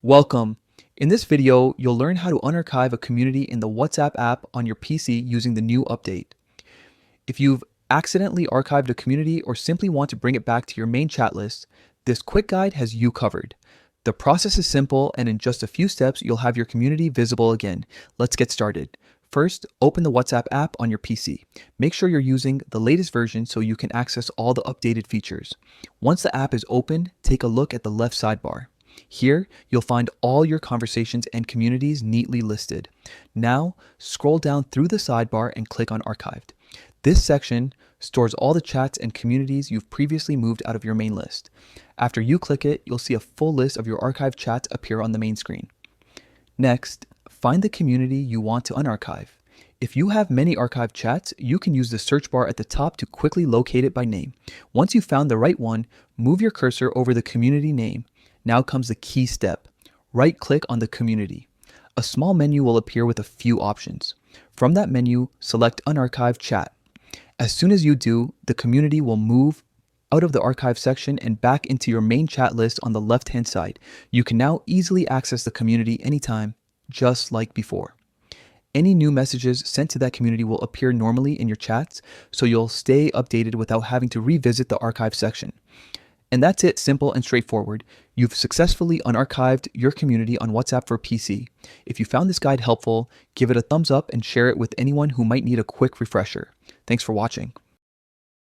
Welcome. In this video, you'll learn how to unarchive a community in the WhatsApp app on your PC using the new update. If you've accidentally archived a community or simply want to bring it back to your main chat list, this quick guide has you covered. The process is simple, and in just a few steps, you'll have your community visible again. Let's get started. First, open the WhatsApp app on your PC. Make sure you're using the latest version so you can access all the updated features. Once the app is open, take a look at the left sidebar. Here, you'll find all your conversations and communities neatly listed. Now, scroll down through the sidebar and click on Archived. This section stores all the chats and communities you've previously moved out of your main list. After you click it, you'll see a full list of your archived chats appear on the main screen. Next, find the community you want to unarchive. If you have many archived chats, you can use the search bar at the top to quickly locate it by name. Once you've found the right one, move your cursor over the community name. Now comes the key step. Right-click on the community. A small menu will appear with a few options. From that menu, select Unarchived Chat. As soon as you do, the community will move out of the archive section and back into your main chat list on the left-hand side. You can now easily access the community anytime, just like before. Any new messages sent to that community will appear normally in your chats, so you'll stay updated without having to revisit the archive section. And that's it, simple and straightforward. You've successfully unarchived your community on WhatsApp for PC. If you found this guide helpful, give it a thumbs up and share it with anyone who might need a quick refresher. Thanks for watching.